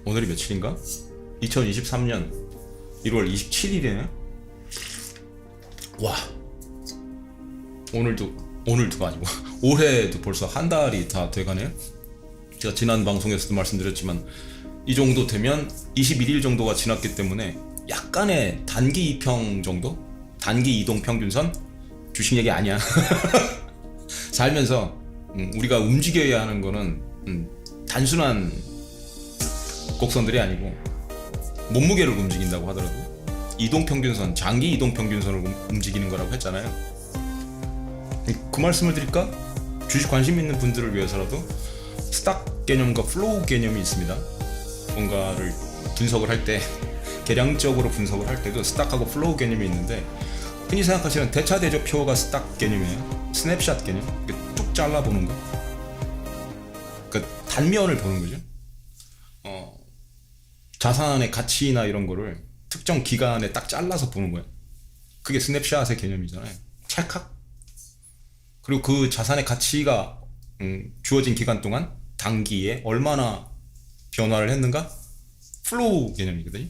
오늘이 며칠인가? 2023년 1월 27일이네. 와, 오늘도가 아니고 올해도 벌써 한 달이 다 돼가네요. 제가 지난 방송에서도 말씀드렸지만 이 정도 되면 21일 정도가 지났기 때문에 약간의 단기 이평 정도? 단기 이동 평균선? 주식 얘기 아니야. 살면서 우리가 움직여야 하는 거는 단순한 곡선들이 아니고 몸무게를 움직인다고 하더라도 이동평균선, 장기 이동평균선을 움직이는 거라고 했잖아요. 그 말씀을 드릴까? 주식 관심 있는 분들을 위해서라도 스탁 개념과 플로우 개념이 있습니다. 뭔가를 분석을 할 때, 계량적으로 분석을 할 때도 스탁하고 플로우 개념이 있는데, 흔히 생각하시는 대차대조표가 스탁 개념이에요. 스냅샷 개념, 쭉 잘라보는 거. 그러니까 단면을 보는 거죠. 자산의 가치나 이런 거를 특정 기간에 딱 잘라서 보는 거예요. 그게 스냅샷의 개념이잖아요. 찰칵. 그리고 그 자산의 가치가 주어진 기간 동안 단기에 얼마나 변화를 했는가? 플로우 개념이거든요.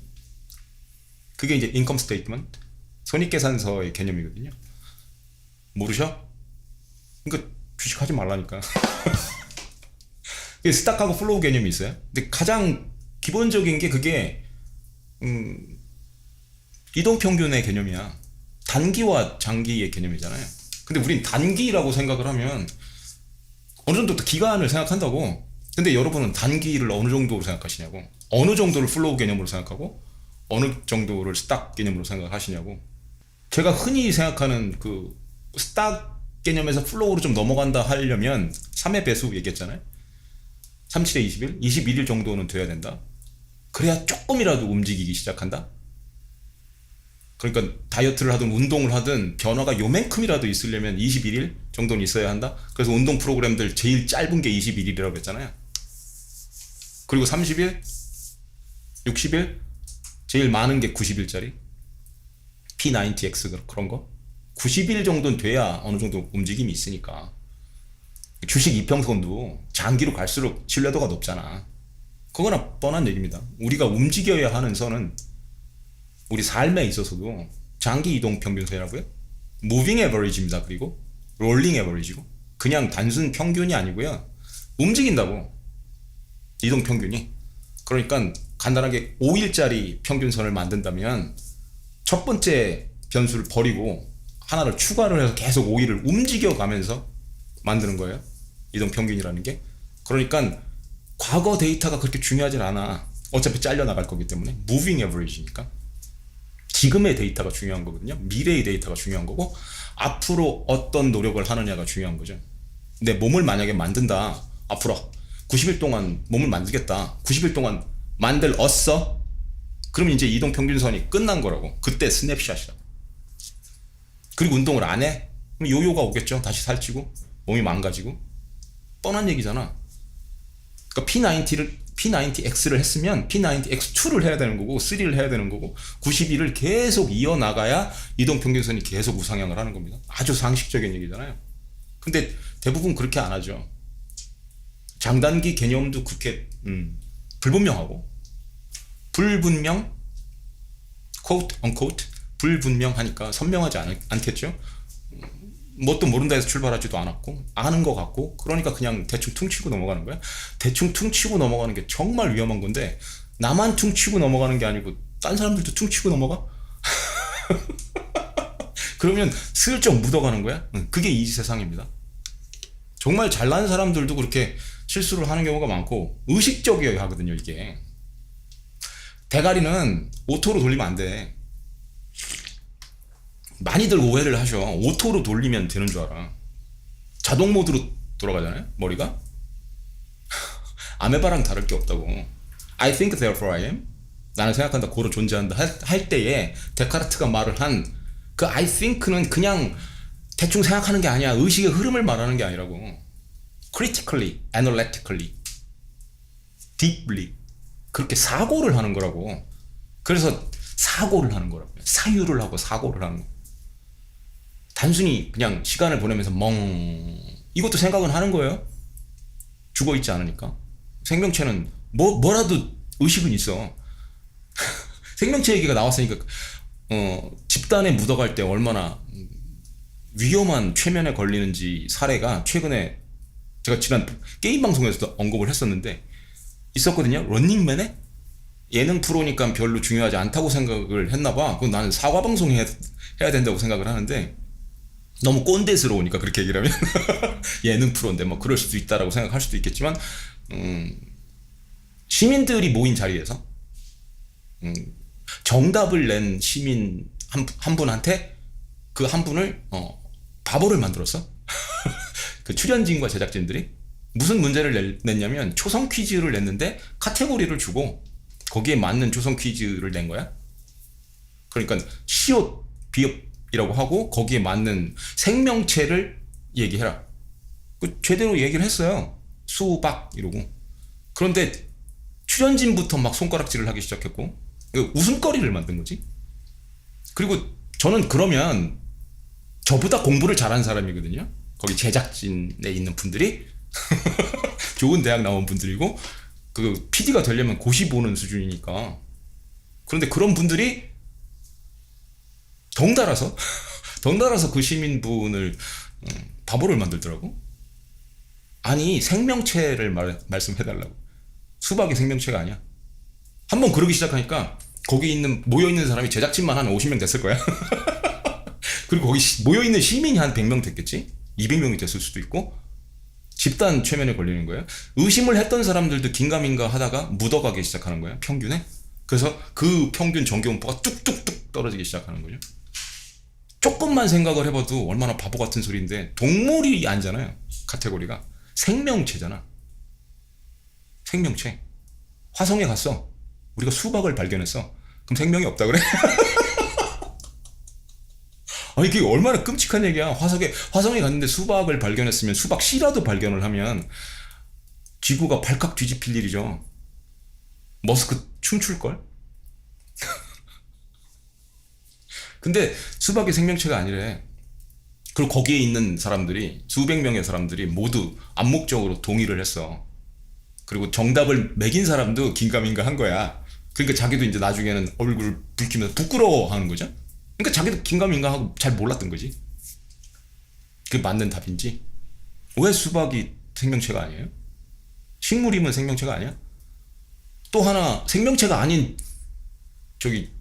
그게 이제 인컴 스테이트먼트, 손익계산서의 개념이거든요. 모르셔? 그러니까 주식하지 말라니까. 스탁하고 플로우 개념이 있어요. 근데 가장 기본적인 게 그게 이동평균의 개념이야. 단기와 장기의 개념이잖아요. 근데 우린 단기라고 생각을 하면 어느 정도 또 기간을 생각한다고. 근데 여러분은 단기를 어느 정도로 생각하시냐고. 어느 정도를 플로우 개념으로 생각하고 어느 정도를 스탁 개념으로 생각하시냐고. 제가 흔히 생각하는 그 스탁 개념에서 플로우로 좀 넘어간다 하려면 3의 배수 얘기했잖아요. 37에 21, 21일 정도는 돼야 된다. 그래야 조금이라도 움직이기 시작한다. 그러니까 다이어트를 하든 운동을 하든 변화가 요만큼이라도 있으려면 21일 정도는 있어야 한다. 그래서 운동 프로그램들 제일 짧은 게 21일이라고 했잖아요. 그리고 30일, 60일, 제일 많은 게 90일짜리 P90X 그런 거. 90일 정도는 돼야 어느 정도 움직임이 있으니까. 주식 이평선도 장기로 갈수록 신뢰도가 높잖아. 그거나 뻔한 얘기입니다. 우리가 움직여야 하는 선은 우리 삶에 있어서도 장기 이동 평균선이라고요. 무빙 에버리지입니다. 그리고 롤링 에버리지고, 그냥 단순 평균이 아니고요. 움직인다고. 이동 평균이. 그러니까 간단하게 5일짜리 평균선을 만든다면 첫 번째 변수를 버리고 하나를 추가를 해서 계속 5일을 움직여가면서 만드는 거예요. 이동 평균이라는 게. 그러니까 과거 데이터가 그렇게 중요하진 않아. 어차피 잘려나갈 거기 때문에. 무빙 에버리지니까. 지금의 데이터가 중요한 거거든요. 미래의 데이터가 중요한 거고, 앞으로 어떤 노력을 하느냐가 중요한 거죠. 내 몸을 만약에 만든다. 앞으로 90일 동안 몸을 만들겠다. 90일 동안 만들었어? 그럼 이제 이동평균선이 끝난 거라고. 그때 스냅샷이라고. 그리고 운동을 안 해? 그럼 요요가 오겠죠. 다시 살찌고 몸이 망가지고. 뻔한 얘기잖아. 그러니까 P90X를 했으면 P90X2를 해야 되는 거고 3를 해야 되는 거고 90일을 계속 이어나가야 이동평균선이 계속 우상향을 하는 겁니다. 아주 상식적인 얘기잖아요. 근데 대부분 그렇게 안 하죠. 장단기 개념도 그렇게 불분명하고, 불분명, quote unquote 불분명하니까 선명하지 않겠죠. 뭣도 모른다 해서 출발하지도 않았고 아는 것 같고, 그러니까 그냥 대충 퉁치고 넘어가는 거야. 대충 퉁치고 넘어가는 게 정말 위험한 건데, 나만 퉁치고 넘어가는 게 아니고 딴 사람들도 퉁치고 넘어가? 그러면 슬쩍 묻어가는 거야. 그게 이 세상입니다. 정말 잘난 사람들도 그렇게 실수를 하는 경우가 많고 의식적이어야 하거든요. 이게 대가리는 오토로 돌리면 안 돼. 많이들 오해를 하셔. 오토로 돌리면 되는 줄 알아. 자동 모드로 돌아가잖아요, 머리가. 아메바랑 다를 게 없다고. I think therefore I am. 나는 생각한다, 고로 존재한다 할 때에 데카르트가 말을 한 그 I think는 그냥 대충 생각하는 게 아니야. 의식의 흐름을 말하는 게 아니라고. critically, analytically, deeply, 그렇게 사고를 하는 거라고. 그래서 사고를 하는 거라고. 사유를 하고 사고를 하는 거. 단순히 그냥 시간을 보내면서 이것도 생각은 하는 거예요. 죽어있지 않으니까. 생명체는 뭐라도 의식은 있어. 생명체 얘기가 나왔으니까 집단에 묻어갈 때 얼마나 위험한 최면에 걸리는지 사례가 최근에 제가 지난 게임 방송에서도 언급을 했었는데 있었거든요. 런닝맨에 예능 프로니까 별로 중요하지 않다고 생각을 했나봐. 그건 나는 사과 방송 해야 된다고 생각을 하는데 너무 꼰대스러우니까 그렇게 얘기를 하면 예능 프로인데 뭐 그럴 수도 있다라고 생각할 수도 있겠지만 시민들이 모인 자리에서 정답을 낸 시민 한 분한테 그 한 분을 바보를 만들었어. 그 출연진과 제작진들이 무슨 문제를 냈냐면 초성 퀴즈를 냈는데 카테고리를 주고 거기에 맞는 초성 퀴즈를 낸 거야. 그러니까 시옷 비읍이라고 하고 거기에 맞는 생명체를 얘기해라. 그 제대로 얘기를 했어요. 수박 이러고. 그런데 출연진부터 막 손가락질을 하기 시작했고 웃음거리를 만든 거지. 그리고 저는 그러면 저보다 공부를 잘한 사람이거든요. 거기 제작진에 있는 분들이 좋은 대학 나온 분들이고 그 PD가 되려면 고시 보는 수준이니까. 그런데 그런 분들이 덩달아서 덩달아서 그 시민분을 바보를 만들더라고. 아니 생명체를 말씀해달라고. 수박이 생명체가 아니야. 한번 그러기 시작하니까 거기 모여있는 사람이 제작진만 한 50명 됐을 거야. 그리고 거기 모여있는 시민이 한 100명 됐겠지? 200명이 됐을 수도 있고 집단 최면에 걸리는 거예요. 의심을 했던 사람들도 긴가민가 하다가 묻어가기 시작하는 거예요. 평균에. 그래서 그 평균 정기분포가 뚝뚝뚝 떨어지기 시작하는 거죠. 조금만 생각을 해봐도 얼마나 바보 같은 소리인데 동물이 아니잖아요. 카테고리가. 생명체잖아. 생명체. 화성에 갔어. 우리가 수박을 발견했어. 그럼 생명이 없다 그래? 아니 그게 얼마나 끔찍한 얘기야. 화성에 갔는데 수박을 발견했으면 수박 씨라도 발견을 하면 지구가 발칵 뒤집힐 일이죠. 머스크 춤출걸? 근데 수박이 생명체가 아니래. 그리고 거기에 있는 사람들이 수백 명의 사람들이 모두 암묵적으로 동의를 했어. 그리고 정답을 매긴 사람도 긴가민가 한 거야. 그러니까 자기도 이제 나중에는 얼굴을 붉히면서 부끄러워하는 거죠. 그러니까 자기도 긴가민가하고 잘 몰랐던 거지. 그게 맞는 답인지. 왜 수박이 생명체가 아니에요? 식물이면 생명체가 아니야? 또 하나 생명체가 아닌 저기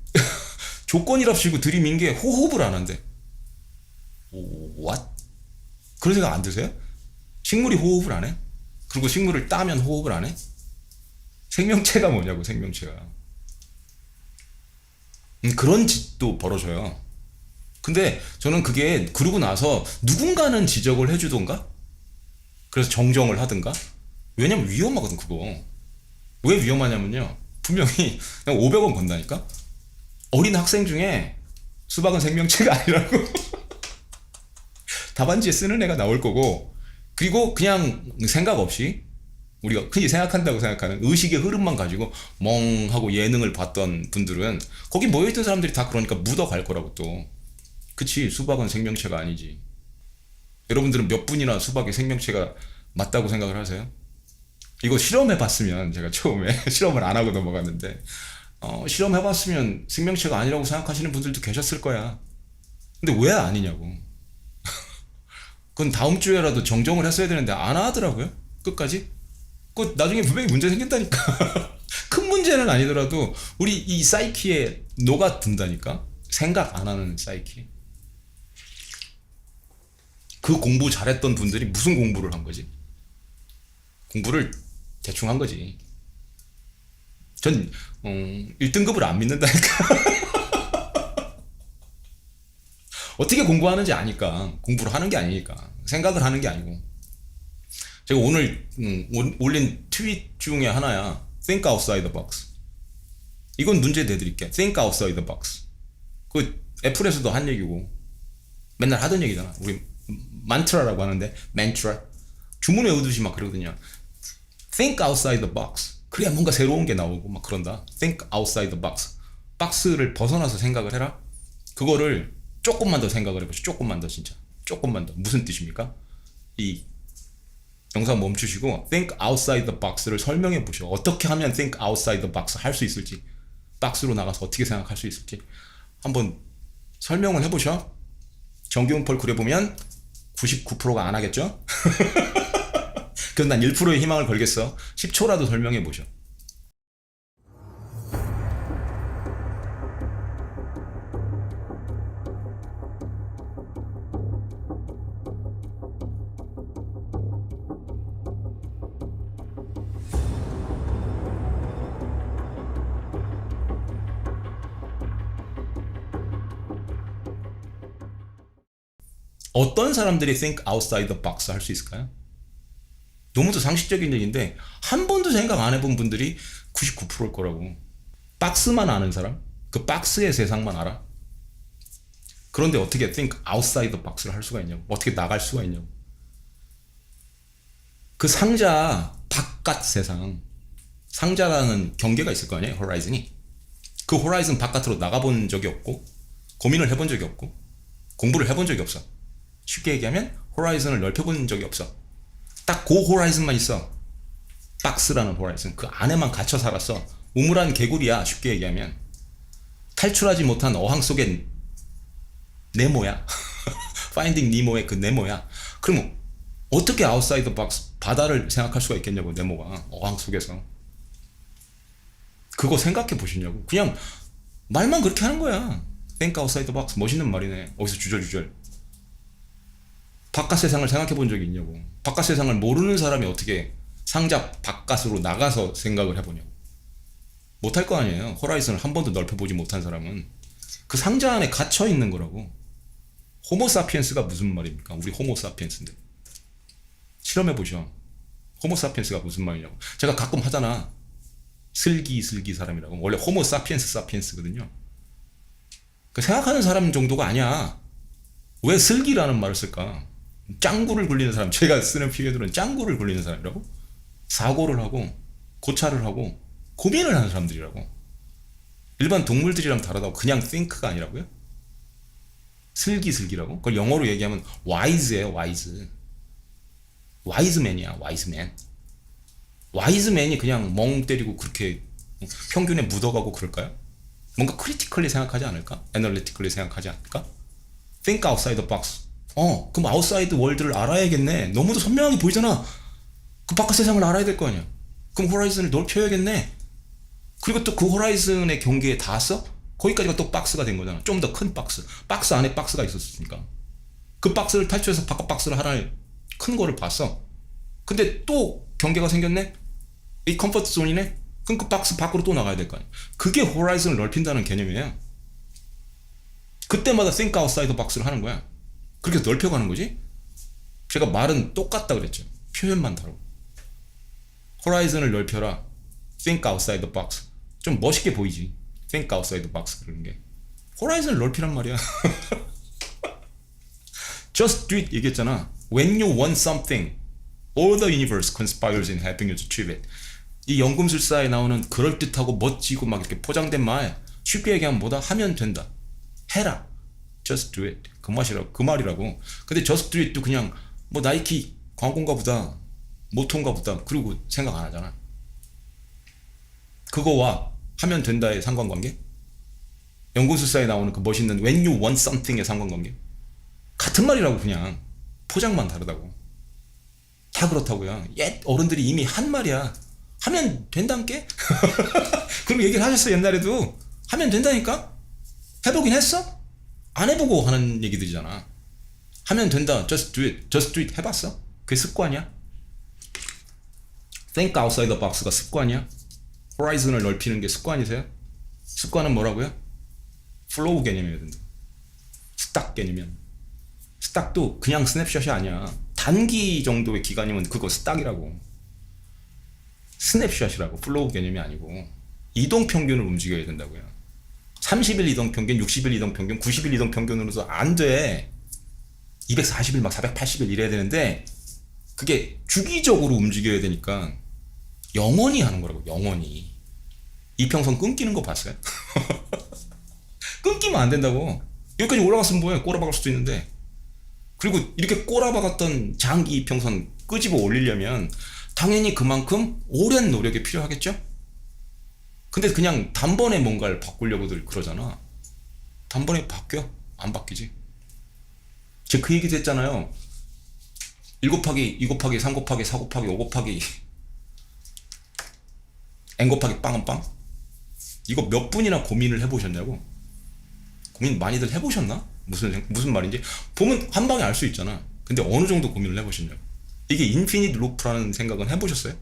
조건이랍시고 들이민 게 호흡을 안 한대. What? 그런 생각 안 드세요? 식물이 호흡을 안 해? 그리고 식물을 따면 호흡을 안 해? 생명체가 뭐냐고. 생명체가. 그런 짓도 벌어져요. 근데 저는 그게 그러고 나서 누군가는 지적을 해주던가 그래서 정정을 하든가. 왜냐면 위험하거든 그거. 왜 위험하냐면요, 분명히 그냥 500원 건다니까. 어린 학생 중에 수박은 생명체가 아니라고 답안지에 쓰는 애가 나올 거고, 그리고 그냥 생각 없이 우리가 흔히 생각한다고 생각하는 의식의 흐름만 가지고 멍하고 예능을 봤던 분들은 거기 모여있던 사람들이 다 그러니까 묻어갈 거라고. 또 그치, 수박은 생명체가 아니지. 여러분들은 몇 분이나 수박이 생명체가 맞다고 생각을 하세요? 이거 실험해봤으면, 제가 처음에 실험을 안 하고 넘어갔는데 실험해봤으면 생명체가 아니라고 생각하시는 분들도 계셨을 거야. 근데 왜 아니냐고. 그건 다음 주에라도 정정을 했어야 되는데 안 하더라고요. 끝까지. 그 나중에 분명히 문제 생긴다니까. 큰 문제는 아니더라도 우리 이 사이키에 녹아든다니까. 생각 안 하는 사이키. 그 공부 잘했던 분들이 무슨 공부를 한 거지? 공부를 대충 한 거지. 전 1등급을 안 믿는다니까. 어떻게 공부하는지 아니까. 공부를 하는 게 아니니까. 생각을 하는 게 아니고. 제가 오늘 올린 트윗 중에 하나야. Think outside the box. 이건 문제 내드릴게. Think outside the box. 그 애플에서도 한 얘기고 맨날 하던 얘기잖아. 우리 만트라라고 하는데, 만트라. 주문 외우듯이 막 그러거든요. Think outside the box. 그래야 뭔가 새로운 게 나오고 막 그런다. Think outside the box. 박스를 벗어나서 생각을 해라. 그거를 조금만 더 생각을 해보시죠. 조금만 더, 진짜 조금만 더. 무슨 뜻입니까? 이 영상 멈추시고 think outside the box를 설명해 보셔. 어떻게 하면 think outside the box 할 수 있을지, 박스로 나가서 어떻게 생각할 수 있을지 한번 설명을 해보셔. 정기훈 폴 그려보면 99%가 안 하겠죠? 그래서 난 1%의 희망을 걸겠어. 10초라도 설명해 보셔. 어떤 사람들이 think outside the box 할 수 있을까요? 너무도 상식적인 얘기인데 한 번도 생각 안 해본 분들이 99%일 거라고. 박스만 아는 사람? 그 박스의 세상만 알아? 그런데 어떻게 think outside the box를 할 수가 있냐고. 어떻게 나갈 수가 있냐고. 그 상자 바깥 세상, 상자라는 경계가 있을 거 아니에요, 호라이즌이. 그 호라이즌 바깥으로 나가본 적이 없고 고민을 해본 적이 없고 공부를 해본 적이 없어. 쉽게 얘기하면 호라이즌을 넓혀본 적이 없어. 딱 그 호라이즌만 있어. 박스라는 호라이즌. 그 안에만 갇혀 살았어. 우물한 개구리야, 쉽게 얘기하면. 탈출하지 못한 어항 속의 네모야. 파인딩 니모의 그 네모야. 그럼 어떻게 아웃사이드 박스, 바다를 생각할 수가 있겠냐고, 네모가. 어항 속에서. 그거 생각해 보시냐고. 그냥 말만 그렇게 하는 거야. think outside the box. 멋있는 말이네. 어디서 주절주절. 바깥 세상을 생각해 본 적이 있냐고. 바깥 세상을 모르는 사람이 어떻게 상자 바깥으로 나가서 생각을 해보냐고. 못할 거 아니에요. 호라이즌을 한 번도 넓혀보지 못한 사람은. 그 상자 안에 갇혀 있는 거라고. 호모사피엔스가 무슨 말입니까? 우리 호모사피엔스인데. 실험해 보셔. 호모사피엔스가 무슨 말이냐고. 제가 가끔 하잖아. 슬기 사람이라고. 원래 호모사피엔스거든요. 그 생각하는 사람 정도가 아니야. 왜 슬기라는 말을 쓸까? 짱구를 굴리는 사람, 제가 쓰는 표현들은 짱구를 굴리는 사람이라고? 사고를 하고 고찰을 하고 고민을 하는 사람들이라고. 일반 동물들이랑 다르다고. 그냥 think가 아니라고요? 슬기라고? 그걸 영어로 얘기하면 wise예요, wise. wiseman이야, wiseman. wiseman이 그냥 멍 때리고 그렇게 평균에 묻어가고 그럴까요? 뭔가 critically 생각하지 않을까? analytically 생각하지 않을까? think outside the box. 그럼 outside world를 알아야겠네. 너무도 선명하게 보이잖아. 그 바깥 세상을 알아야 될 거 아니야. 그럼 호라이즌을 넓혀야겠네. 그리고 또 그 호라이즌의 경계에 닿았어? 거기까지가 또 박스가 된 거잖아. 좀 더 큰 박스. 박스 안에 박스가 있었으니까. 그 박스를 탈출해서 바깥 박스를 하나의 큰 거를 봤어. 근데 또 경계가 생겼네? 이 컴포트 존이네? 그럼 그 박스 밖으로 또 나가야 될 거 아니야. 그게 호라이즌을 넓힌다는 개념이에요. 그때마다 think outside the box를 하는 거야. 그렇게 넓혀가는 거지. 제가 말은 똑같다 그랬죠. 표현만 다르고. 호라이즌을 넓혀라. think outside the box. 좀 멋있게 보이지. think outside the box 그러는 게. 호라이즌을 넓히란 말이야. just do it 얘기했잖아. when you want something, all the universe conspires in helping you to achieve it. 이 연금술사에 나오는 그럴듯하고 멋지고 막 이렇게 포장된 말, 쉽게 얘기하면 뭐다? 하면 된다. 해라. just do it. 그 말이라고. 근데 just do it도 그냥 뭐 나이키 광고인가 보다, 모토인가 보다, 그리고 생각 안 하잖아. 그거와 하면 된다의 상관관계? 연금술사에 나오는 그 멋있는 when you want something의 상관관계? 같은 말이라고. 그냥 포장만 다르다고. 다 그렇다고요. 옛 어른들이 이미 한 말이야. 하면 된다니까? 그리고 얘기를 하셨어. 옛날에도 하면 된다니까? 해보긴 했어? 안 해보고 하는 얘기들이잖아. 하면 된다. just do it. just do it 해봤어? 그게 습관이야? think outside the box가 습관이야? 호라이즌을 넓히는 게 습관이세요? 습관은 뭐라고요? 플로우 개념이어야 된다. 스탁 개념이야. 스탁도 그냥 스냅샷이 아니야. 단기 정도의 기간이면 그거 스탁이라고. 스냅샷이라고. 플로우 개념이 아니고. 이동평균을 움직여야 된다고요. 30일 이동평균, 60일 이동평균, 90일 이동평균으로서 안 돼. 240일 막 480일 이래야 되는데 그게 주기적으로 움직여야 되니까 영원히 하는 거라고. 영원히. 이평선 끊기는 거 봤어요? 끊기면 안 된다고. 여기까지 올라갔으면 뭐해. 꼬라박을 수도 있는데. 그리고 이렇게 꼬라박았던 장기 이평선 끄집어 올리려면 당연히 그만큼 오랜 노력이 필요하겠죠? 근데 그냥 단번에 뭔가를 바꾸려고들 그러잖아. 단번에 바뀌어? 안 바뀌지. 제가 그 얘기도 했잖아요. 1 곱하기 2 곱하기 3 곱하기 4 곱하기 5 곱하기 n 곱하기 빵은 빵? 이거 몇 분이나 고민을 해보셨냐고. 고민 많이들 해보셨나? 무슨 말인지 보면 한 방에 알 수 있잖아. 근데 어느 정도 고민을 해보셨냐고. 이게 인피니트 루프라는 생각은 해보셨어요?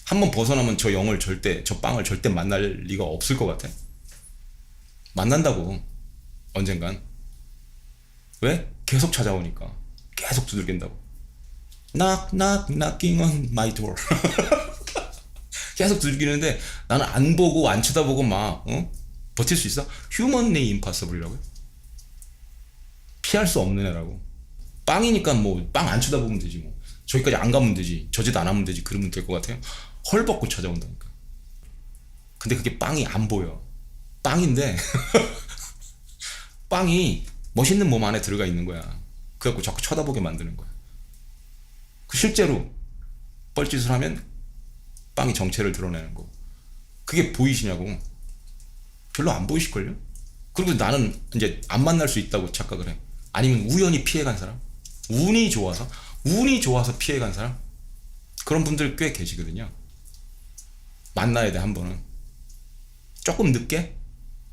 한번 벗어나면 저 빵을 절대 만날 리가 없을 것 같아. 만난다고. 언젠간. 왜? 계속 찾아오니까. 계속 두들긴다고. Knock, knock, knocking on my door. 계속 두들기는데 나는 안 보고 안 쳐다보고 막 버틸 수 있어? Humanly impossible이라고요? 피할 수 없는 애라고. 빵이니까 뭐 빵 안 쳐다보면 되지 뭐. 저기까지 안 가면 되지. 저 짓 안 하면 되지. 그러면 될 것 같아요. 헐벗고 찾아온다니까. 근데 그게 빵이 안 보여. 빵인데 빵이 멋있는 몸 안에 들어가 있는 거야. 그래갖고 자꾸 쳐다보게 만드는 거야. 그 실제로 뻘짓을 하면 빵이 정체를 드러내는 거. 그게 보이시냐고. 별로 안 보이실걸요? 그리고 나는 이제 안 만날 수 있다고 착각을 해. 아니면 우연히 피해간 사람? 운이 좋아서 피해간 사람? 그런 분들 꽤 계시거든요. 만나야 돼, 한 번은. 조금 늦게?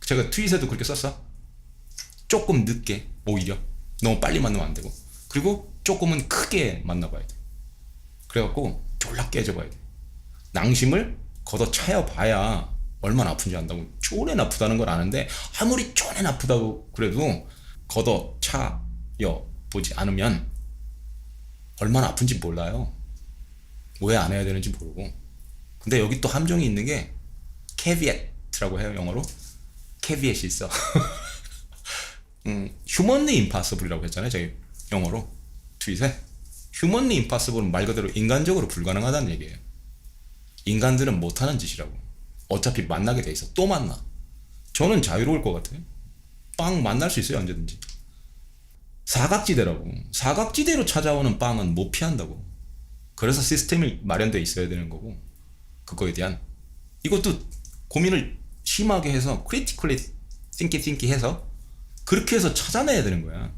제가 트윗에도 그렇게 썼어. 조금 늦게, 오히려. 너무 빨리 만나면 안 되고. 그리고 조금은 크게 만나봐야 돼. 그래갖고 졸라 깨져봐야 돼. 낭심을 걷어차여 봐야 얼마나 아픈지 안다고. 쪼낸 아프다는 걸 아는데 아무리 쪼낸 아프다고 그래도 걷어차여 보지 않으면 얼마나 아픈지 몰라요. 왜 안 해야 되는지 모르고. 근데 여기 또 함정이 있는 게 caveat라고 해요, 영어로. caveat이 있어. humanly impossible이라고 했잖아요, 저희 영어로 트윗에. humanly impossible은 말 그대로 인간적으로 불가능하다는 얘기예요. 인간들은 못하는 짓이라고. 어차피 만나게 돼 있어. 또 만나. 저는 자유로울 것 같아요. 빵 만날 수 있어요, 언제든지. 사각지대라고. 사각지대로 찾아오는 빵은 못 피한다고. 그래서 시스템이 마련되어 있어야 되는 거고, 그거에 대한 이것도 고민을 심하게 해서 critically think 해서 그렇게 해서 찾아내야 되는 거야.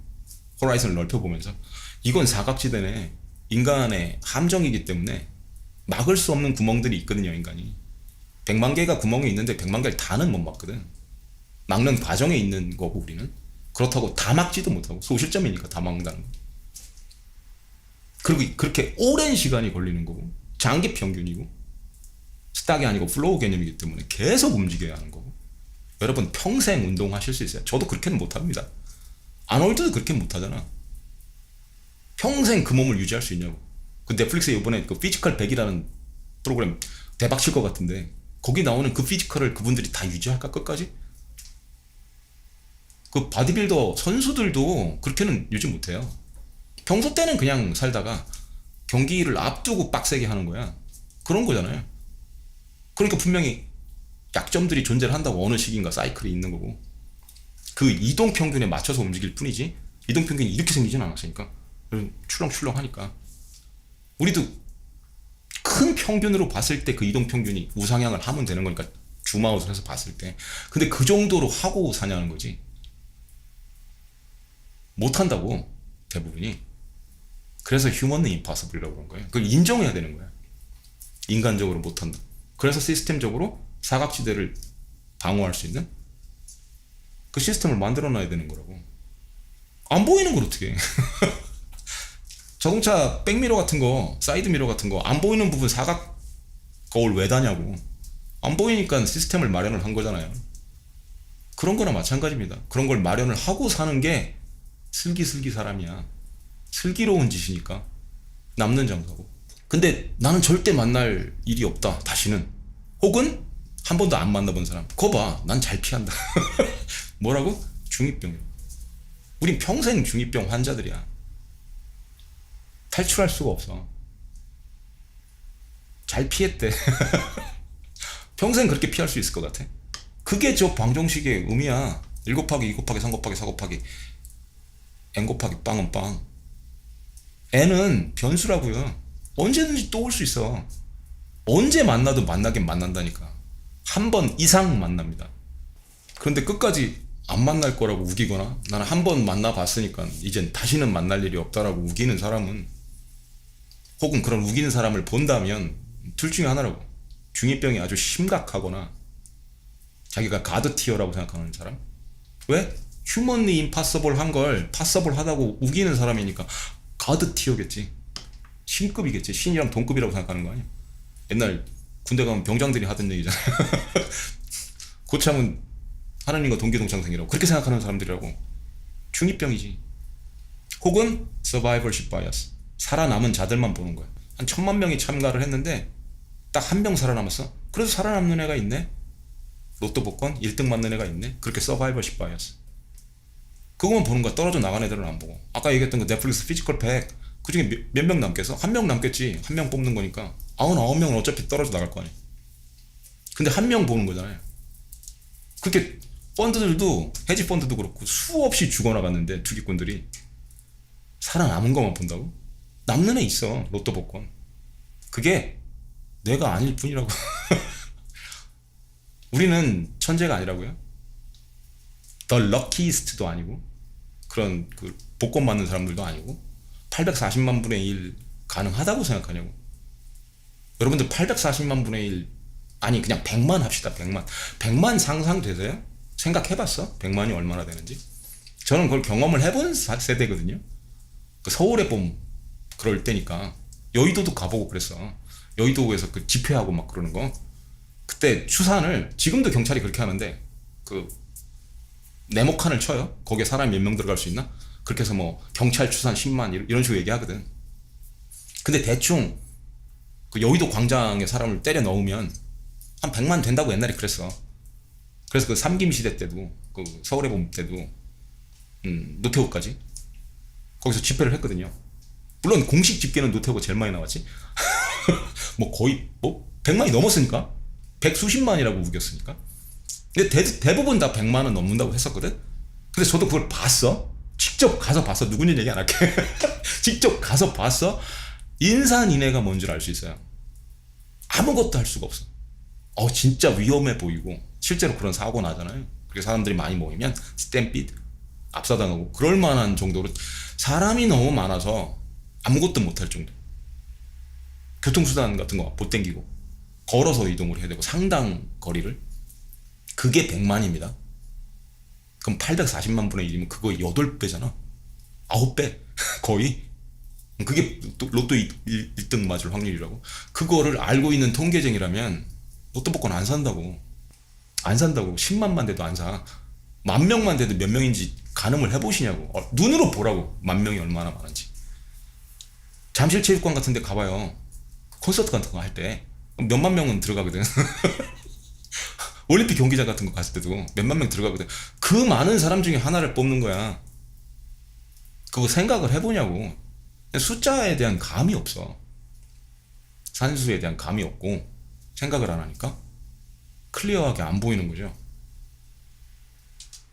호라이즌을 넓혀보면서. 이건 사각지대네. 인간의 함정이기 때문에 막을 수 없는 구멍들이 있거든요, 인간이. 100만 개가 구멍이 있는데 100만 개를 다는 못 막거든. 막는 과정에 있는 거고, 우리는. 그렇다고 다 막지도 못하고, 소실점이니까 다 막는다는 거. 그리고 그렇게 오랜 시간이 걸리는 거고, 장기 평균이고, 스탁이 아니고 플로우 개념이기 때문에 계속 움직여야 하는 거고. 여러분 평생 운동하실 수 있어요. 저도 그렇게는 못합니다. 아놀드도 그렇게 못하잖아. 평생 그 몸을 유지할 수 있냐고. 그 넷플릭스에 이번에 그 피지컬 100이라는 프로그램 대박 칠 것 같은데, 거기 나오는 그 피지컬을 그분들이 다 유지할까, 끝까지? 그 바디빌더 선수들도 그렇게는 유지 못해요. 평소 때는 그냥 살다가 경기를 앞두고 빡세게 하는 거야. 그런 거잖아요. 그러니까 분명히 약점들이 존재를 한다고. 어느 시기인가 사이클이 있는 거고. 그 이동평균에 맞춰서 움직일 뿐이지, 이동평균이 이렇게 생기진 않았으니까. 출렁출렁 하니까. 우리도 큰 평균으로 봤을 때 그 이동평균이 우상향을 하면 되는 거니까, 줌아웃을 해서 봤을 때. 근데 그 정도로 하고 사냐는 거지. 못한다고, 대부분이. 그래서 humanly impossible이라고 그런 거예요. 그걸 인정해야 되는 거야. 인간적으로 못한다. 그래서 시스템적으로 사각지대를 방어할 수 있는 그 시스템을 만들어놔야 되는 거라고. 안 보이는 걸 어떻게 해. 자동차 백미러 같은 거, 사이드미러 같은 거, 안 보이는 부분 사각 거울 왜 다냐고. 안 보이니까 시스템을 마련을 한 거잖아요. 그런 거나 마찬가지입니다. 그런 걸 마련을 하고 사는 게 슬기슬기 사람이야. 슬기로운 짓이니까 남는 장사고. 근데 나는 절대 만날 일이 없다 다시는, 혹은 한 번도 안 만나본 사람, 그거 봐, 난 잘 피한다. 뭐라고? 중이병. 우린 평생 중이병 환자들이야. 탈출할 수가 없어. 잘 피했대. 평생 그렇게 피할 수 있을 것 같아. 그게 저 방정식의 의미야. 1 곱하기 2 곱하기 3 곱하기 4 곱하기 n 곱하기 빵은 빵. n은 변수라고요. 언제든지 또 올 수 있어. 언제 만나도 만나긴 만난다니까. 한 번 이상 만납니다. 그런데 끝까지 안 만날 거라고 우기거나, 나는 한 번 만나봤으니까 이젠 다시는 만날 일이 없다라고 우기는 사람은, 혹은 그런 우기는 사람을 본다면 둘 중에 하나라고. 중이병이 아주 심각하거나 자기가 가드 티어라고 생각하는 사람. 왜? 휴먼리 임파서블 한 걸 파서블 하다고 우기는 사람이니까 가드 티어겠지. 신급이겠지. 신이랑 동급이라고 생각하는 거 아니야. 옛날 군대 가면 병장들이 하던 얘기잖아요. 고참은 하나님과 동기동창생이라고 그렇게 생각하는 사람들이라고. 중이병이지. 혹은 survivorship bias, 살아남은 자들만 보는 거야. 한 1000만 명이 참가를 했는데 딱 한 명 살아남았어. 그래서 살아남는 애가 있네. 로또 복권 1등 맞는 애가 있네. 그렇게 survivorship bias. 그거만 보는 거야. 떨어져 나간 애들은 안 보고. 아까 얘기했던 그 넷플릭스 피지컬 100, 그 중에 몇 명 남겠어? 한 명 남겠지. 한 명 뽑는 거니까 99명은 어차피 떨어져 나갈 거 아니야. 근데 한 명 보는 거잖아요. 그렇게 펀드들도, 헤지 펀드도 그렇고 수없이 죽어나갔는데 투기꾼들이 살아남은 것만 본다고? 남는 애 있어. 로또 복권. 그게 내가 아닐 뿐이라고. 우리는 천재가 아니라고요. The luckiest도 아니고, 그런 그 복권 맞는 사람들도 아니고, 840만 분의 1 가능하다고 생각하냐고. 여러분들 840만 분의 1, 아니 그냥 100만 합시다. 100만 상상되세요? 생각해봤어? 100만이 얼마나 되는지? 저는 그걸 경험을 해본 세대거든요. 그 서울에 봄 그럴 때니까. 여의도도 가보고 그랬어. 여의도에서 그 집회하고 막 그러는 거. 그때 추산을, 지금도 경찰이 그렇게 하는데, 그 네모칸을 쳐요. 거기에 사람이 몇 명 들어갈 수 있나? 그렇게 해서 뭐 경찰 추산 10만 이런 식으로 얘기하거든. 근데 대충 그 여의도 광장에 사람을 때려 넣으면 한 100만 된다고 옛날에 그랬어. 그래서 그 삼김 시대 때도, 그 서울의 봄 때도, 노태우까지 거기서 집회를 했거든요. 물론 공식 집계는 노태우가 제일 많이 나왔지. 뭐 거의 뭐 100만이 넘었으니까, 100수십만이라고 우겼으니까. 근데 대부분 다 100만은 넘는다고 했었거든. 근데 저도 그걸 봤어. 직접 가서 봤어. 누군지 얘기 안 할게. 직접 가서 봤어. 인산인해가 뭔 줄 알 수 있어요. 아무것도 할 수가 없어. 진짜 위험해 보이고, 실제로 그런 사고 나잖아요. 그렇게 사람들이 많이 모이면 스탬피드, 압사당하고, 그럴 만한 정도로 사람이 너무 많아서 아무것도 못할 정도. 교통수단 같은 거 못 땡기고 걸어서 이동을 해야 되고, 상당 거리를. 그게 100만입니다. 그럼 840만 분의 1이면 그거 8배잖아. 9배. 거의. 그게 로또 1등 맞을 확률이라고. 그거를 알고 있는 통계쟁이라면 로또 복권 안 산다고. 안 산다고. 10만만 돼도 안 사. 10,000명만 돼도 몇 명인지 가늠을 해보시냐고. 눈으로 보라고. 10,000명이 얼마나 많은지. 잠실체육관 같은 데 가봐요. 콘서트 같은 거 할 때 몇만 명은 들어가거든. 올림픽 경기장 같은 거 갔을 때도 몇만 명 들어가거든. 그 많은 사람 중에 하나를 뽑는 거야. 그거 생각을 해보냐고. 숫자에 대한 감이 없어. 산수에 대한 감이 없고 생각을 안 하니까 클리어하게 안 보이는 거죠.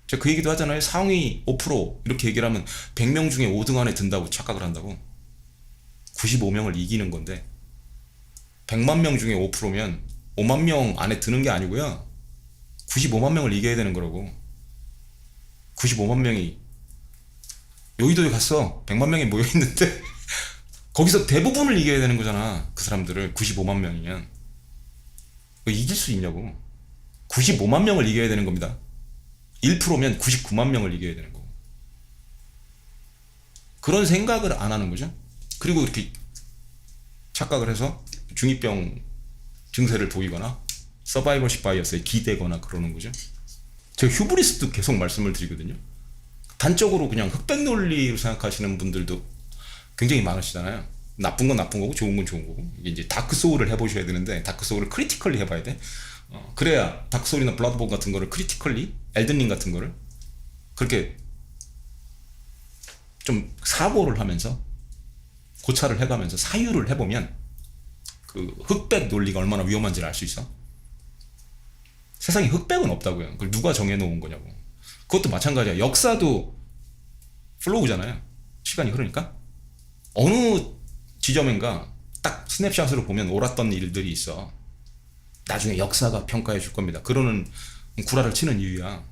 제가 그 얘기도 하잖아요. 상위 5% 이렇게 얘기를 하면 100명 중에 5등 안에 든다고 착각을 한다고. 95명을 이기는 건데 100만 명 중에 5%면 5만 명 안에 드는 게 아니고요. 95만 명을 이겨야 되는 거라고. 95만 명이 여의도에 갔어. 100만 명이 모여있는데 거기서 대부분을 이겨야 되는 거잖아. 그 사람들을. 95만 명이면 이길 수 있냐고. 95만 명을 이겨야 되는 겁니다. 1%면 99만 명을 이겨야 되는 거고. 그런 생각을 안 하는 거죠. 그리고 이렇게 착각을 해서 중이병 증세를 보이거나 서바이벌십 바이어스에 기대거나 그러는 거죠. 제가 휴브리스도 계속 말씀을 드리거든요. 단적으로 그냥 흑백 논리로 생각하시는 분들도 굉장히 많으시잖아요. 나쁜 건 나쁜 거고 좋은 건 좋은 거고. 이게 이제 다크 소울을 해보셔야 되는데 다크 소울을 크리티컬리 해봐야 돼. 그래야 다크 소울이나 블러드본 같은 거를 크리티컬리, 엘든링 같은 거를 그렇게 좀 사고를 하면서 고찰을 해가면서 사유를 해보면 그 흑백 논리가 얼마나 위험한지를 알 수 있어. 세상에 흑백은 없다고요. 그걸 누가 정해놓은 거냐고. 그것도 마찬가지야. 역사도 플로우잖아요. 시간이 흐르니까 어느 지점인가 딱 스냅샷으로 보면 옳았던 일들이 있어. 나중에 역사가 평가해 줄 겁니다. 그러는 구라를 치는 이유야.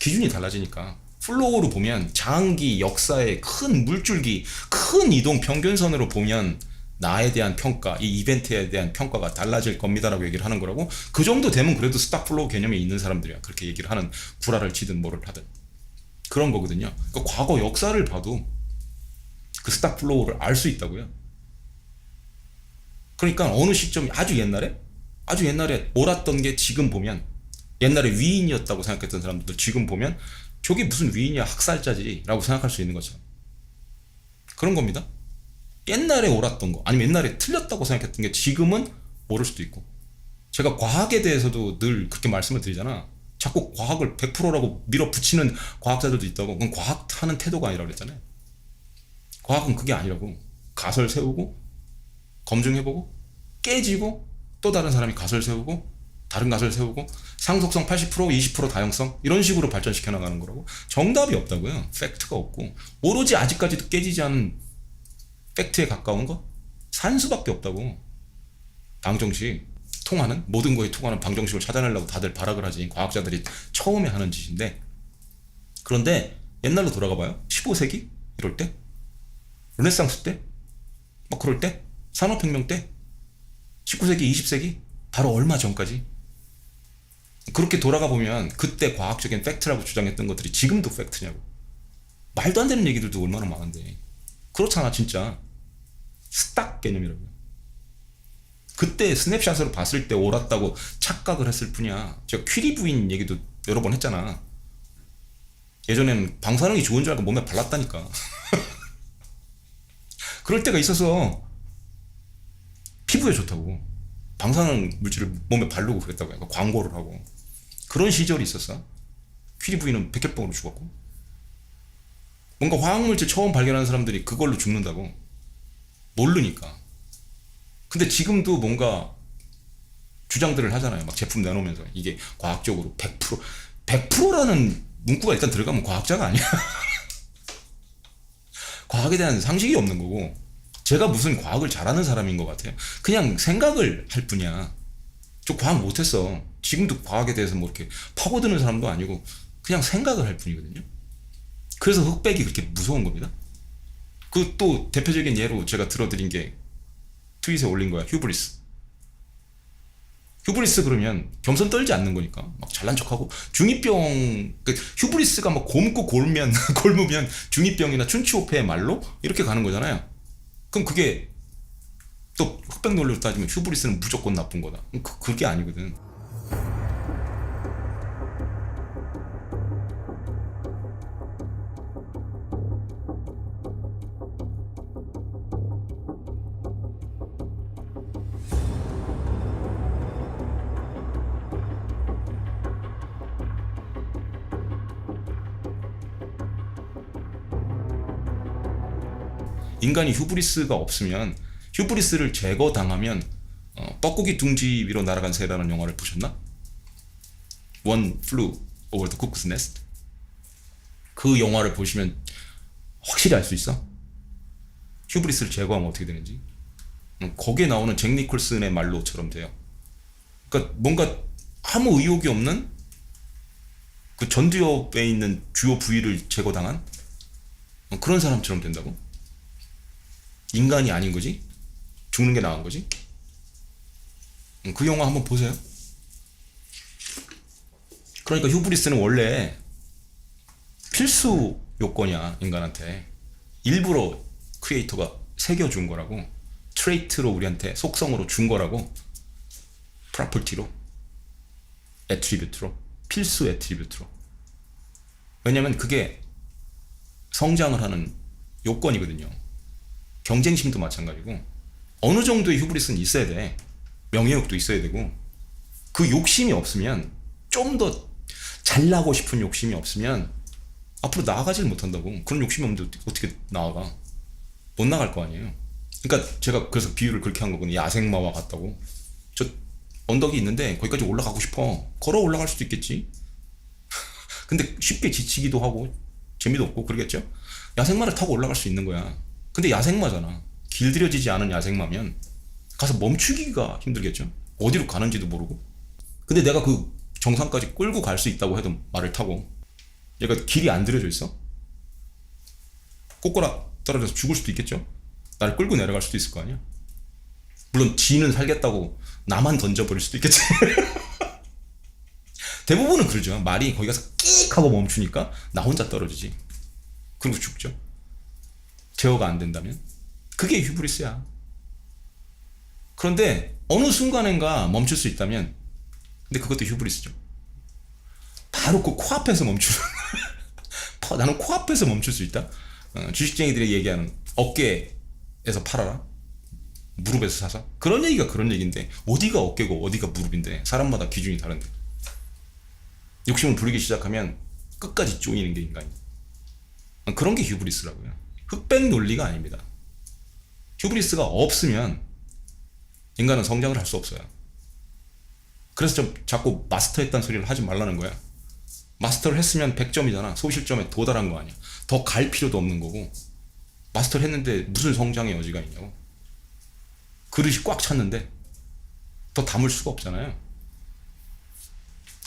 기준이 달라지니까. 플로우로 보면 장기 역사의 큰 물줄기, 큰 이동 평균선으로 보면 나에 대한 평가, 이 이벤트에 대한 평가가 달라질 겁니다라고 얘기를 하는 거라고. 그 정도 되면 그래도 스탑 플로우 개념이 있는 사람들이야. 그렇게 얘기를 하는, 구라를 치든 뭐를 하든 그런 거거든요. 그러니까 과거 역사를 봐도 그 스탑 플로우를 알 수 있다고요. 그러니까 어느 시점, 아주 옛날에 옳았던 게 지금 보면, 옛날에 위인이었다고 생각했던 사람들 지금 보면 저게 무슨 위인이야, 학살자지 라고 생각할 수 있는 거죠. 그런 겁니다. 옛날에 옳았던 거, 아니면 옛날에 틀렸다고 생각했던 게 지금은 옳을 수도 있고. 제가 과학에 대해서도 늘 그렇게 말씀을 드리잖아. 자꾸 과학을 100%라고 밀어붙이는 과학자들도 있다고. 그건 과학하는 태도가 아니라고 그랬잖아요. 과학은 그게 아니라고. 가설 세우고 검증해보고 깨지고 또 다른 사람이 가설 세우고 다른 가설 세우고 상속성 80% 20% 다형성 이런 식으로 발전시켜 나가는 거라고. 정답이 없다고요. 팩트가 없고 오로지 아직까지도 깨지지 않은 팩트에 가까운 거 산수밖에 없다고. 방정식 통하는, 모든 거에 통하는 방정식을 찾아내려고 다들 발악을 하지. 과학자들이 처음에 하는 짓인데. 그런데 옛날로 돌아가 봐요. 15세기 이럴 때, 르네상스 때, 막 그럴 때, 산업혁명 때, 19세기 20세기 바로 얼마 전까지 그렇게 돌아가 보면 그때 과학적인 팩트라고 주장했던 것들이 지금도 팩트냐고. 말도 안 되는 얘기들도 얼마나 많은데. 그렇잖아 진짜. 스탁 개념이라고요. 그때 스냅샷으로 봤을 때 옳았다고 착각을 했을 뿐이야. 제가 퀴리 부인 얘기도 여러 번 했잖아. 예전에는 방사능이 좋은 줄 알고 몸에 발랐다니까. 그럴 때가 있어서. 피부에 좋다고 방사능 물질을 몸에 바르고 그랬다고. 그러니까 광고를 하고 그런 시절이 있었어. 퀴리 부인은 백혈병으로 죽었고. 뭔가 화학물질 처음 발견한 사람들이 그걸로 죽는다고. 모르니까. 근데 지금도 뭔가 주장들을 하잖아요. 막 제품 내놓으면서 이게 과학적으로 100%라는 문구가 일단 들어가면 과학자가 아니야. 과학에 대한 상식이 없는 거고. 제가 무슨 과학을 잘하는 사람인 것 같아요. 그냥 생각을 할 뿐이야. 저 과학 못했어. 지금도 과학에 대해서 뭐 이렇게 파고드는 사람도 아니고 그냥 생각을 할 뿐이거든요. 그래서 흑백이 그렇게 무서운 겁니다. 그 또 대표적인 예로 제가 들어드린 게 트윗에 올린 거야. 휴브리스. 휴브리스 그러면 겸손 떨지 않는 거니까 막 잘난 척하고 중이병. 그 휴브리스가 막 곪고 골면 골무면 중이병이나 춘추호패의 말로 이렇게 가는 거잖아요. 그럼 그게 또 흑백 논리로 따지면 휴브리스는 무조건 나쁜 거다. 그게 아니거든. 인간이 휴브리스가 없으면, 휴브리스를 제거당하면 뻐꾸기 둥지 위로 날아간 새라는 영화를 보셨나? One Flew Over the Cuckoo's Nest. 그 영화를 보시면 확실히 알 수 있어. 휴브리스를 제거하면 어떻게 되는지. 거기에 나오는 잭 니콜슨의 말로처럼 돼요. 그러니까 뭔가 아무 의욕이 없는 그 전두엽에 있는 주요 부위를 제거당한 그런 사람처럼 된다고. 인간이 아닌 거지? 죽는 게 나은 거지? 그 영화 한번 보세요. 그러니까 휴브리스는 원래 필수 요건이야, 인간한테. 일부러 크리에이터가 새겨준 거라고. 트레이트로 우리한테 속성으로 준 거라고. 프로퍼티로, 애트리뷰트로. 필수 애트리뷰트로. 왜냐면 그게 성장을 하는 요건이거든요. 경쟁심도 마찬가지고 어느 정도의 휴브리스는 있어야 돼. 명예욕도 있어야 되고 그 욕심이 없으면 좀 더 잘나고 싶은 욕심이 없으면 앞으로 나아가지를 못한다고. 그런 욕심이 없는데 어떻게 나아가? 못 나갈 거 아니에요. 그러니까 제가 그래서 비유를 그렇게 한 거거든요. 야생마와 같다고. 저 언덕이 있는데 거기까지 올라가고 싶어. 걸어 올라갈 수도 있겠지. 근데 쉽게 지치기도 하고 재미도 없고 그러겠죠. 야생마를 타고 올라갈 수 있는 거야. 근데 야생마잖아. 길들여지지 않은 야생마면 가서 멈추기가 힘들겠죠. 어디로 가는지도 모르고. 근데 내가 그 정상까지 끌고 갈 수 있다고 해도 말을 타고 얘가 길이 안 들여져 있어. 꼬꼬라 떨어져서 죽을 수도 있겠죠. 나를 끌고 내려갈 수도 있을 거 아니야. 물론 지는 살겠다고 나만 던져버릴 수도 있겠지. 대부분은 그러죠. 말이 거기 가서 끽 하고 멈추니까 나 혼자 떨어지지. 그리고 죽죠. 제어가 안 된다면. 그게 휴브리스야. 그런데 어느 순간인가 멈출 수 있다면, 근데 그것도 휴브리스죠. 바로 그 코앞에서 멈추는. 나는 코앞에서 멈출 수 있다. 주식쟁이들이 얘기하는 어깨에서 팔아라, 무릎에서 사서. 그런 얘기가 그런 얘기인데 어디가 어깨고 어디가 무릎인데. 사람마다 기준이 다른데. 욕심을 부리기 시작하면 끝까지 쪼이는 게 인간이야. 그런 게 휴브리스라고요. 흑백 논리가 아닙니다. 휴브리스가 없으면 인간은 성장을 할 수 없어요. 그래서 좀 자꾸 마스터했다는 소리를 하지 말라는 거야. 마스터를 했으면 100점이잖아. 소실점에 도달한 거 아니야. 더 갈 필요도 없는 거고. 마스터를 했는데 무슨 성장의 여지가 있냐고. 그릇이 꽉 찼는데 더 담을 수가 없잖아요.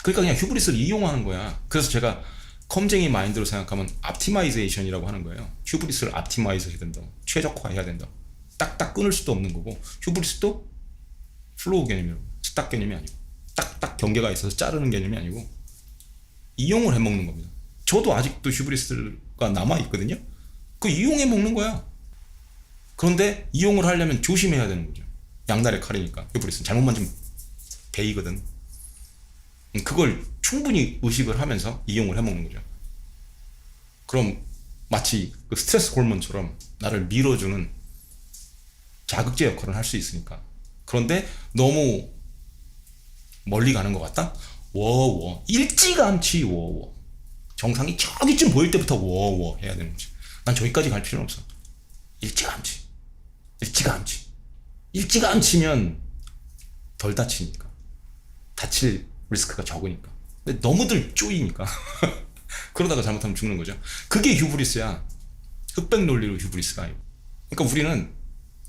그러니까 그냥 휴브리스를 이용하는 거야. 그래서 제가 컴쟁이 마인드로 생각하면 옵티마이제이션이라고 하는 거예요. 휴브리스를 옵티마이즈 해야 된다고. 최적화해야 된다고. 딱딱 끊을 수도 없는 거고, 휴브리스도 플로우 개념이라고. 스탁 개념이 아니고, 딱딱 경계가 있어서 자르는 개념이 아니고 이용을 해먹는 겁니다. 저도 아직도 휴브리스가 남아있거든요. 그 이용해 먹는 거야. 그런데 이용을 하려면 조심해야 되는 거죠. 양날의 칼이니까. 휴브리스는 잘못 만지면 베이거든. 그걸 충분히 의식을 하면서 이용을 해먹는 거죠. 그럼 마치 그 스트레스 호르몬처럼 나를 밀어주는 자극제 역할을 할 수 있으니까. 그런데 너무 멀리 가는 것 같다? 워워. 일찌감치 워워. 정상이 저기쯤 보일 때부터 워워 해야 되는 거지. 난 저기까지 갈 필요는 없어. 일찌감치. 일찌감치. 일찌감치면 덜 다치니까. 다칠 리스크가 적으니까. 근데 너무들 쪼이니까. 그러다가 잘못하면 죽는 거죠. 그게 휴브리스야. 흑백 논리로 휴브리스가 아니고. 그러니까 우리는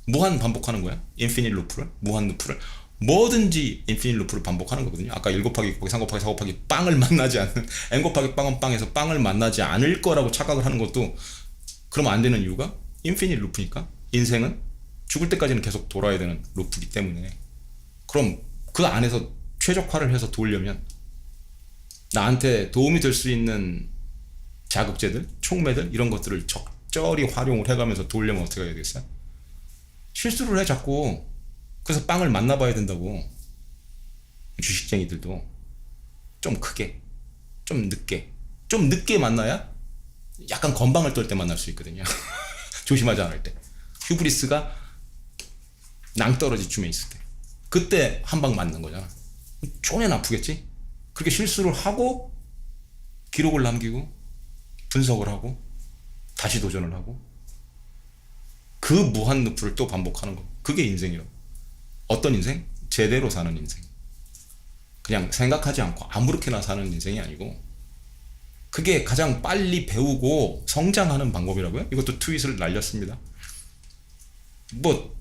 무한 반복하는 거야. 인피니트 루프를, 무한 루프를. 뭐든지 인피니트 루프를 반복하는 거거든요. 아까 1 곱하기 2 곱하기 3 곱하기 4 곱하기 빵을 만나지 않는, n 곱하기 빵은 빵에서 빵을 만나지 않을 거라고 착각을 하는 것도 그러면 안 되는 이유가 인피니트 루프니까. 인생은 죽을 때까지는 계속 돌아야 되는 루프이기 때문에. 그럼 그 안에서 최적화를 해서 돌려면 나한테 도움이 될 수 있는 자극제들, 촉매들 이런 것들을 적절히 활용을 해가면서 돌려면 어떻게 해야 되겠어요? 실수를 해 자꾸. 그래서 빵을 만나봐야 된다고. 주식쟁이들도 좀 크게, 좀 늦게 만나야 약간 건방을 떨 때 만날 수 있거든요. 조심하지 않을 때. 휴브리스가 낭떠러지쯤에 있을 때, 그때 한 방 맞는 거잖아. 쪼내 아프겠지? 그렇게 실수를 하고 기록을 남기고 분석을 하고 다시 도전을 하고 그 무한 루프를 또 반복하는 거. 그게 인생이라고. 어떤 인생? 제대로 사는 인생. 그냥 생각하지 않고 아무렇게나 사는 인생이 아니고, 그게 가장 빨리 배우고 성장하는 방법이라고요. 이것도 트윗을 날렸습니다. 뭐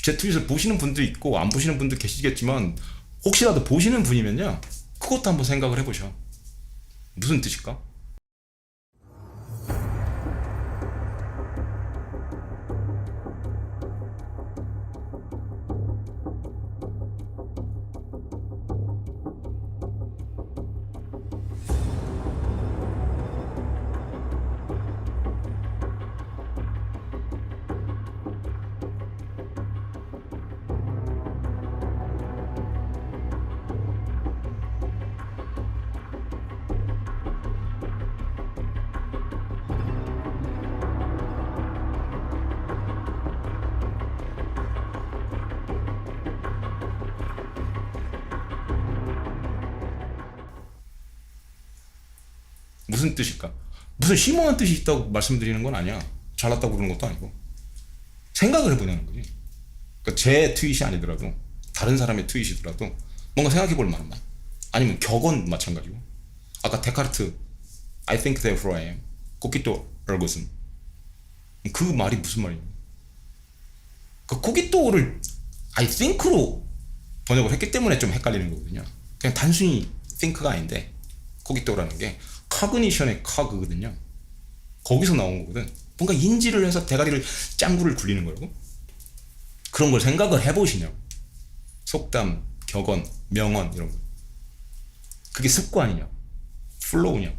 제 트윗을 보시는 분도 있고 안 보시는 분도 계시겠지만, 혹시라도 보시는 분이면요, 그것도 한번 생각을 해보셔. 무슨 뜻일까? 무슨 뜻일까? 무슨 심오한 뜻이 있다고 말씀드리는 건 아니야. 잘났다고 그러는 것도 아니고. 생각을 해보냐는 거지. 그러니까 제 트윗이 아니더라도 다른 사람의 트윗이더라도 뭔가 생각해 볼 만한 말. 아니면 격언 마찬가지고. 아까 데카르트 I think therefore I am. 코키토 에르고슨. 그 말이 무슨 말이냐. 그 코키토를 I think로 번역을 했기 때문에 좀 헷갈리는 거거든요. 그냥 단순히 think가 아닌데 코기토라는 게 cognition의 cog거든요. 거기서 나온 거거든. 뭔가 인지를 해서 대가리를 짱구를 굴리는 거라고. 그런 걸 생각을 해보시냐고. 속담, 격언, 명언 이런 거. 그게 습관이냐, 플로우냐.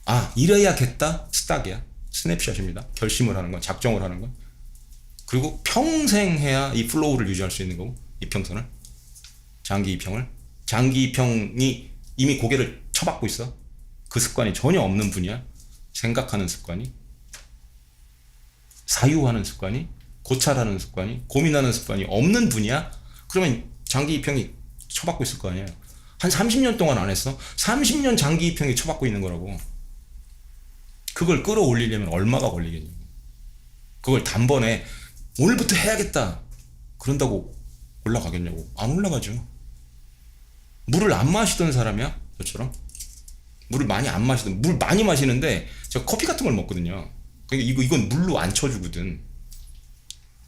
아, 이래야겠다. 스탁이야. 스냅샷입니다. 결심을 하는 건, 작정을 하는 건. 그리고 평생 해야 이 플로우를 유지할 수 있는 거고. 이평선을, 장기 이평을. 장기 이평이 이미 고개를 쳐박고 있어. 그 습관이 전혀 없는 분이야. 생각하는 습관이, 사유하는 습관이, 고찰하는 습관이, 고민하는 습관이 없는 분이야. 그러면 장기 이평이 쳐박고 있을 거 아니에요. 한 30년 동안 안 했어? 30년 장기 이평이 쳐박고 있는 거라고. 그걸 끌어올리려면 얼마가 걸리겠냐고. 그걸 단번에 오늘부터 해야겠다 그런다고 올라가겠냐고. 안 올라가죠. 물을 안 마시던 사람이야 저처럼. 물을 많이 안 마시던, 물 많이 마시는데 제가 커피 같은 걸 먹거든요. 그러니까 이건 물로 안 쳐주거든,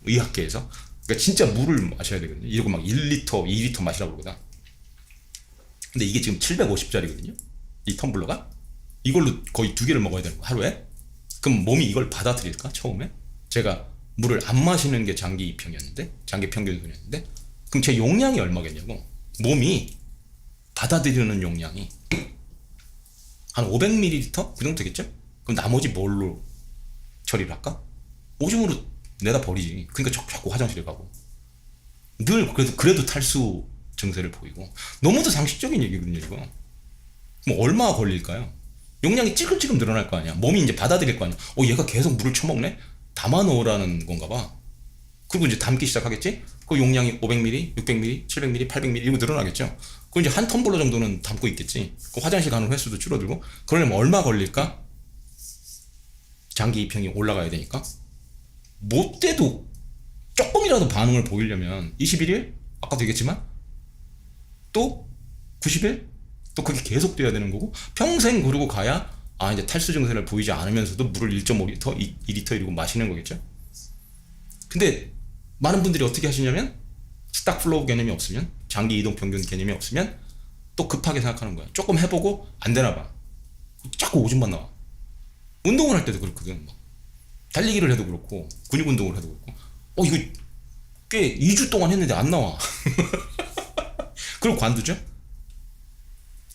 의학계에서. 그러니까 진짜 물을 마셔야 되거든요. 이러고 막 1리터 2리터 마시라고 그러거든. 근데 이게 지금 750짜리거든요 이 텀블러가. 이걸로 거의 2개를 먹어야 되는 거 하루에. 그럼 몸이 이걸 받아들일까? 처음에 제가 물을 안 마시는 게 장기 이평이었는데, 장기 평균선이었는데, 그럼 제 용량이 얼마겠냐고. 몸이 받아들이는 용량이 한 500ml? 그 정도 되겠죠? 그럼 나머지 뭘로 처리를 할까? 오줌으로 내다 버리지. 그러니까 자꾸 화장실에 가고. 늘 그래도 탈수 증세를 보이고. 너무도 상식적인 얘기거든요 이거. 뭐 얼마나 걸릴까요? 용량이 찌글찌글 늘어날 거 아니야. 몸이 이제 받아들일 거 아니야. 얘가 계속 물을 처먹네? 담아 넣으라는 건가 봐. 그리고 이제 담기 시작하겠지? 그 용량이 500ml, 600ml, 700ml, 800ml 이러고 늘어나겠죠? 그럼 이제 한 텀블러 정도는 담고 있겠지. 그 화장실 가는 횟수도 줄어들고. 그러려면 얼마 걸릴까? 장기 이평이 올라가야 되니까. 못 돼도 조금이라도 반응을 보이려면 21일? 아까도 얘기했지만 또 90일? 또 그게 계속 돼야 되는 거고, 평생 그러고 가야 이제 탈수 증세를 보이지 않으면서도 물을 1.5리터, 2리터 이러고 마시는 거겠죠. 근데 많은 분들이 어떻게 하시냐면 스탁 플로우 개념이 없으면, 장기 이동 평균 개념이 없으면 또 급하게 생각하는 거야. 조금 해보고 안 되나 봐. 자꾸 오줌만 나와. 운동을 할 때도 그렇거든. 달리기를 해도 그렇고 근육 운동을 해도 그렇고 이거 꽤 2주 동안 했는데 안 나와. 그리고 관두죠.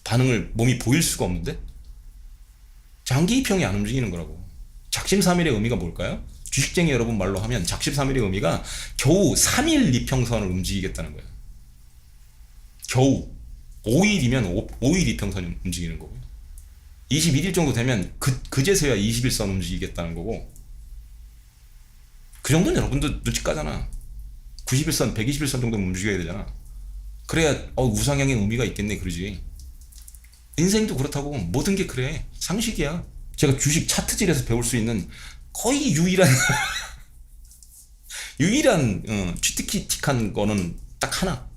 반응을 몸이 보일 수가 없는데. 장기 이평이 안 움직이는 거라고. 작심삼일의 의미가 뭘까요? 주식쟁이 여러분 말로 하면 작심삼일의 의미가 겨우 3일 이평선을 움직이겠다는 거예요. 겨우 5일이면 5일 이평선이 움직이는 거고요. 21일 정도 되면 그제서야 21선 움직이겠다는 거고. 그 정도는 여러분도 눈치 까잖아. 91선, 121선 정도 움직여야 되잖아. 그래야 우상향의 의미가 있겠네 그러지. 인생도 그렇다고. 모든 게 그래. 상식이야. 제가 주식 차트질에서 배울 수 있는 거의 유일한 취티키틱한 거는 딱 하나.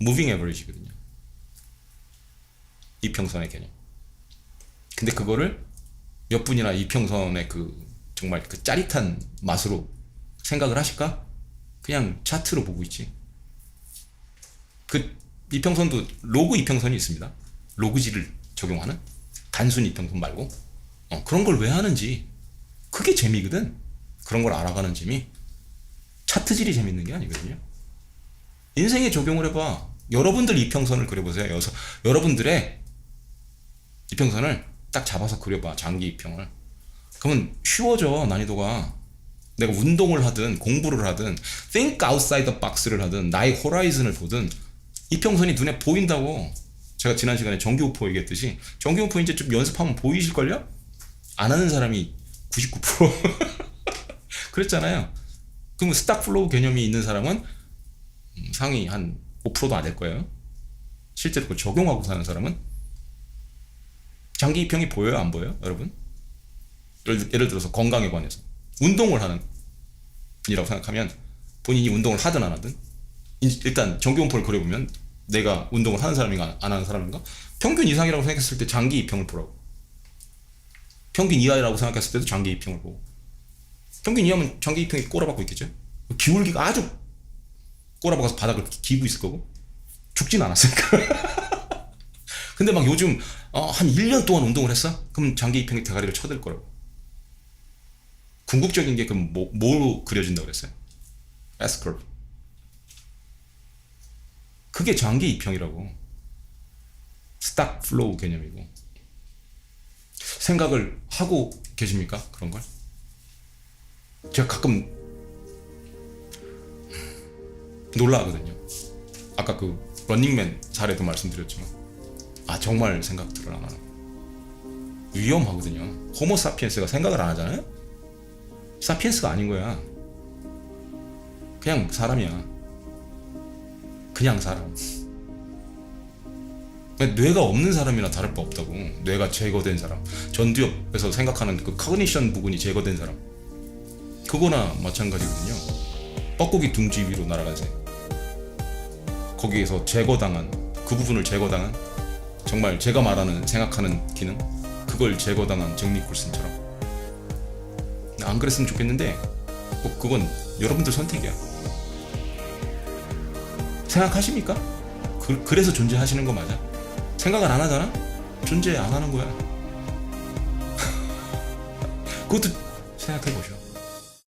무빙 에버리지거든요. 이평선의 개념. 근데 그거를 몇 분이나 이평선의 정말 그 짜릿한 맛으로 생각을 하실까? 그냥 차트로 보고 있지. 그 이평선도 로그 이평선이 있습니다. 로그지를 적용하는 단순 이평선 말고. 그런 걸 왜 하는지, 그게 재미거든. 그런 걸 알아가는 재미. 차트질이 재밌는 게 아니거든요. 인생에 적용을 해봐. 여러분들 이평선을 그려보세요. 여러분들의 이평선을 딱 잡아서 그려봐. 장기 이평을. 그러면 쉬워져. 난이도가. 내가 운동을 하든 공부를 하든 think outside the box를 하든 나의 호라이즌을 보든 이평선이 눈에 보인다고. 제가 지난 시간에 정기호포 얘기했듯이 정기호포 이제 좀 연습하면 보이실걸요? 안 하는 사람이 99%. 그랬잖아요. 그럼 스탁 플로우 개념이 있는 사람은 상위 한 5%도 안 될 거예요. 실제로 그걸 적용하고 사는 사람은 장기 이평이 보여요, 안 보여요, 여러분? 예를 들어서 건강에 관해서 운동을 하는 이라고 생각하면 본인이 운동을 하든 안 하든 일단 정기분포를 그려보면 내가 운동을 하는 사람인가 안 하는 사람인가 평균 이상이라고 생각했을 때 장기 이평을 보라고. 평균 이하라고 생각했을 때도 장기 이평을 보고. 평균 이하면 장기 이평이 꼬라박고 있겠죠. 기울기가 아주 꼬라박아서 바닥을 기고 있을 거고 죽진 않았으니까. 근데 막 요즘 한 1년 동안 운동을 했어? 그럼 장기 이평이 대가리를 쳐댈 거라고. 궁극적인 게 그럼 뭐로 그려진다고 그랬어요? S-curve. 그게 장기 이평이라고. 스탁 플로우 개념이고. 생각을 하고 계십니까? 그런 걸? 제가 가끔 놀라거든요. 아까 그 런닝맨 사례도 말씀드렸지만 정말 생각들을 안 하는 위험하거든요. 호모 사피엔스가 생각을 안 하잖아요. 사피엔스가 아닌 거야. 그냥 사람이야. 그냥 사람. 뇌가 없는 사람이나 다를 바 없다고. 뇌가 제거된 사람, 전두엽에서 생각하는 그 커그니션 부분이 제거된 사람, 그거나 마찬가지거든요. 뻐꾸기 둥지 위로 날아간 새. 거기에서 제거당한, 그 부분을 제거당한, 정말 제가 말하는 생각하는 기능, 그걸 제거당한 잭 니콜슨처럼. 안 그랬으면 좋겠는데 그건 여러분들 선택이야. 생각하십니까? 그래서 존재하시는 거 맞아? 생각을 안 하잖아? 존재 안 하는 거야. 그것도 생각해 보셔.